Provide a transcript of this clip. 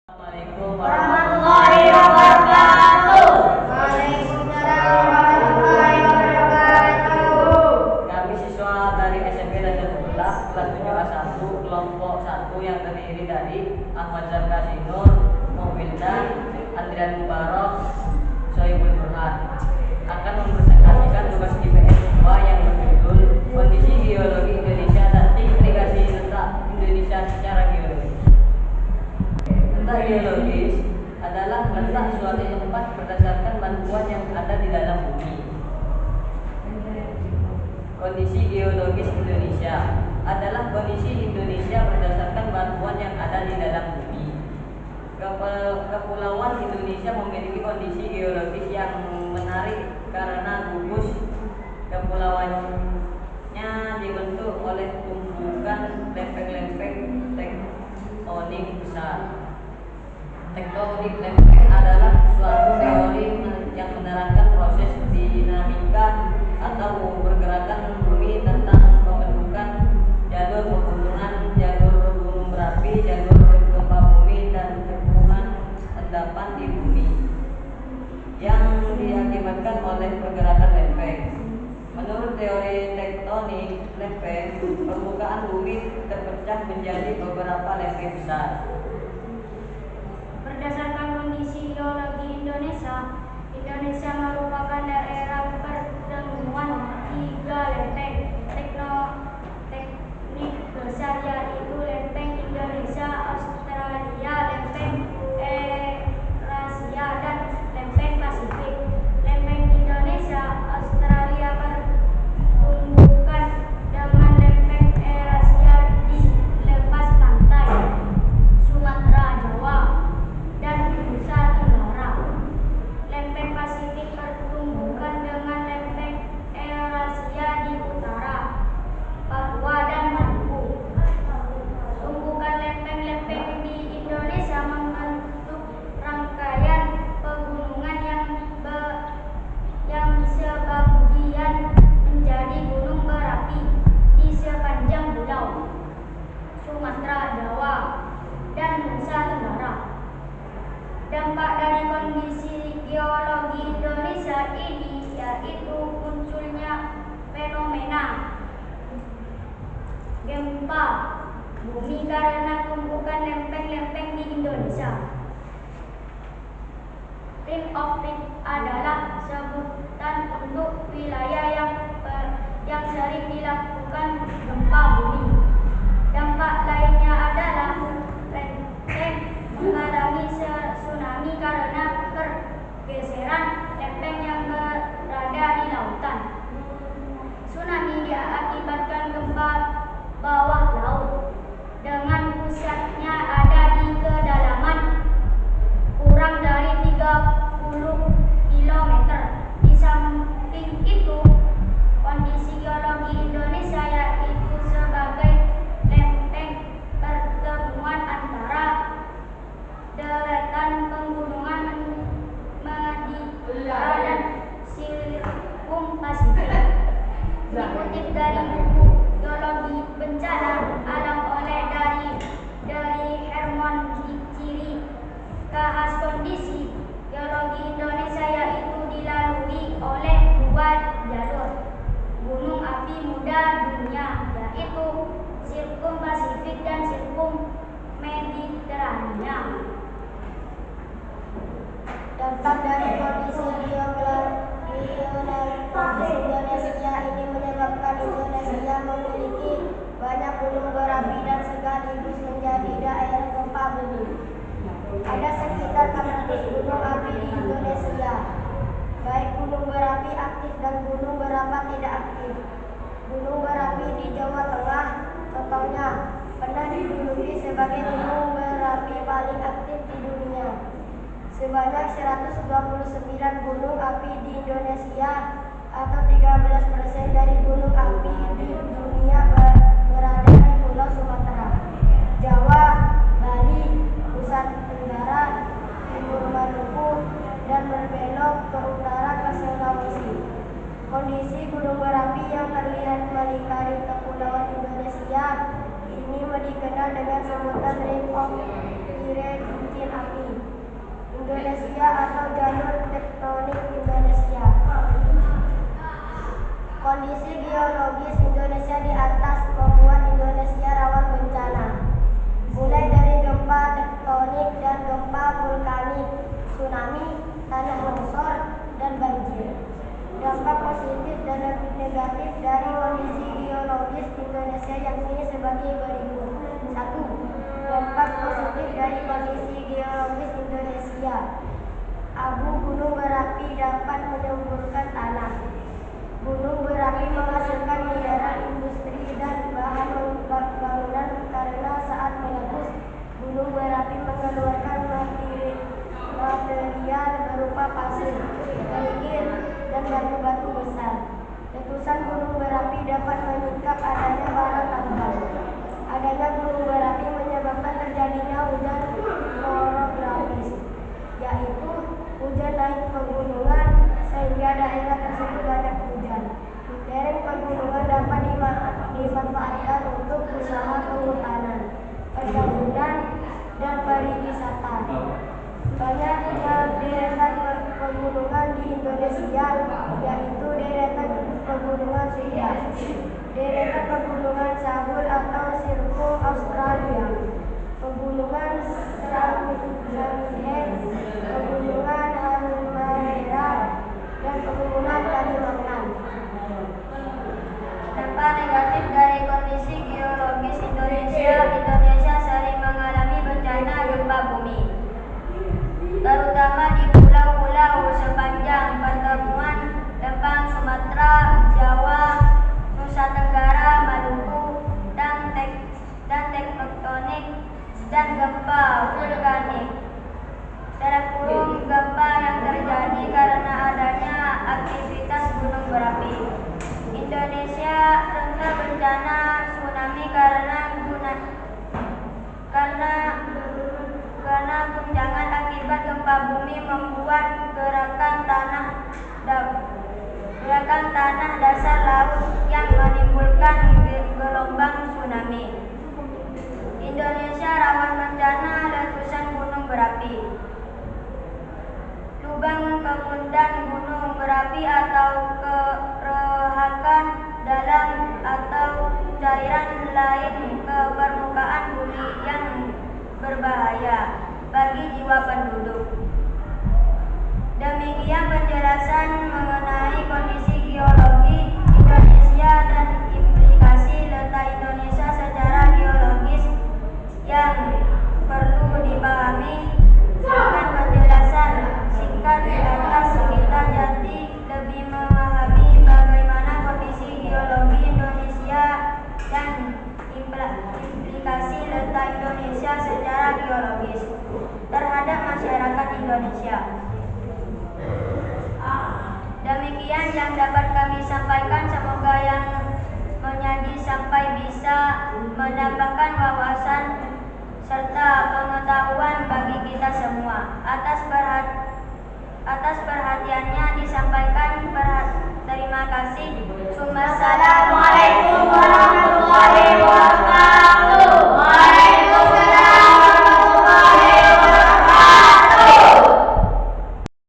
Assalamualaikum warahmatullahi wabarakatuh. Waalaikumsalam warahmatullahi wabarakatuh. Kami siswa dari SMP Raja kelas 7A1 kelompok 1 yang terdiri dari Ahmad Zarkasinur, Mawildan, Andrian Mubarok, Sohibul Burhan akan mempresentasikan tugas IPS 2 yang berjudul Kondisi Geologi Indonesia dan Implikasi Letak Indonesia secara Geologis. Letak geologis adalah letak suatu tempat berdasarkan bantuan yang ada di dalam bumi. Kondisi geologis Indonesia adalah kondisi Indonesia berdasarkan bantuan yang ada di dalam bumi. Kepulauan Indonesia memiliki kondisi geologis yang menarik karena gugus kepulauannya dibentuk oleh tumbukan lempeng-lempeng tektonik besar. Tektonik lempeng adalah suatu teori yang menerangkan proses dinamika atau pergerakan bumi tentang pembentukan jalur pegunungan, jalur gunung berapi, jalur gempa bumi, dan tepungan endapan di bumi yang diakibatkan oleh pergerakan lempeng. Menurut teori tektonik lempeng, permukaan bumi terpecah menjadi beberapa lempeng besar. Berdasarkan kondisi geologi Indonesia, Indonesia merupakan daerah pertemuan tiga lempeng tektonik besar, yaitu lempeng Indonesia, Australia, lempeng Eurasia, dan lempeng Pasifik. Lempeng Indonesia Australia bertumbukan dengan lempeng Eurasia di lepas pantai Sumatera, Jawa, dan Nusa Tenggara. Lempeng Pasifik bertumbukan dengan lempeng Eurasia di utara, Papua, dan Maluku. Tumbukan lempeng-lempeng di Indonesia membentuk rangkaian pegunungan yang sebagian menjadi gunung berapi di sepanjang pulau Sumatera, Jawa, dan Nusa Tenggara. Dampak dari kondisi geologi Indonesia ini yaitu munculnya fenomena gempa bumi karena tumbukan lempeng-lempeng di Indonesia. Ring of Fire adalah sebutan untuk wilayah yang sering dilakukan gempa bumi. Dampak lainnya adalah lempeng mengalami tsunami karena pergeseran lempeng yang berada di lautan. Tsunami diakibatkan gempa bawah laut dengan pusatnya ada di kedalaman kurang dari 30 km. Di samping itu, kondisi geologi Indonesia yaitu sebagai lempeng pertemuan antara deretan pegunungan Madura dan Sirkum Pasifik. Dikutip dari buku Geologi Bencana Alam oleh dari Hermon, ciri khas kondisi geologi Indonesia yaitu dilalui oleh dua jalur gunung api muda dunia, yaitu Sirkum Pasifik dan Sirkum Mediterania. Dampak dari kondisi geologis Indonesia ini menyebabkan Indonesia memiliki banyak gunung berapi dan sekaligus menjadi daerah gempa bumi. Ada sekitar 600 gunung api di Indonesia, baik gunung berapi aktif dan gunung berapi tidak aktif. Gunung berapi di Jawa Tengah, contohnya, pernah dijuluki sebagai gunung berapi paling aktif di dunia. Sebanyak 129 gunung api di Indonesia atau 13% dari gunung api di dunia berada di Pulau Sumatera, Jawa, Bali, Nusa Tenggara, Timur Maluku, dan berbelok ke utara ke Sulawesi. Kondisi gunung berapi yang terlihat melingkari kepulauan Indonesia ini dikenal dengan sebutan Ring of Fire cincin api. tsunami, tanah longsor, dan banjir. Dampak positif dan negatif dari kondisi geologis Indonesia yang ini sebagai berikut. 1. Dampak positif dari kondisi geologis Indonesia. Abu gunung berapi dapat menyemburkan tanah. Gunung berapi menghasilkan mineral industri dan bahan bangunan karena saat meletus, gunung berapi mengeluarkan material berupa pasir, kerikil, dan batu-batu besar. Letusan gunung berapi dapat menyingkap adanya barang tambang. Adanya gunung berapi menyebabkan terjadinya hujan orografis, yaitu hujan naik pegunungan sehingga daerah tersebut banyak hujan. Lereng pegunungan dapat dimanfaatkan untuk usaha kehutanan, perkebunan, dan pariwisata. Banyaknya deretan pegunungan di Indonesia, yaitu deretan pegunungan Sunda, deretan pegunungan Sahul atau Sirkuit Australia, pegunungan Samihen, pegunungan Halmahera, dan pegunungan Kalimantan. Dampak negatif dari kondisi geologis Indonesia sering mengalami bencana gempa bumi, terutama di pulau-pulau sepanjang pertemuan Lembang, Sumatera, Jawa, Nusa Tenggara, Maluku, dan tektonik dan gempa vulkanik. Gempa yang terjadi karena adanya aktivitas gunung berapi. Indonesia rentan bencana tsunami karena guncangan akibat gempa bumi membuat gerakan tanah dasar laut yang menimbulkan gelombang tsunami. Indonesia rawan bencana letusan gunung berapi. Lubang kemudian gunung berapi atau keretakan dalam atau cairan lain ke permukaan bumi yang berbahaya bagi jiwa penduduk. Demikian penjelasan mengenai kondisi geologi Indonesia dan implikasi letak Indonesia secara geologis yang perlu dipahami. Dengan penjelasan singkat di atas, kita jadi lebih memahami bagaimana kondisi geologi Indonesia dan implikasi letak Indonesia secara geologis terhadap masyarakat Indonesia. Demikian yang dapat kami sampaikan, semoga yang menyaji sampai bisa menambahkan wawasan serta pengetahuan bagi kita semua. Atas perhatiannya disampaikan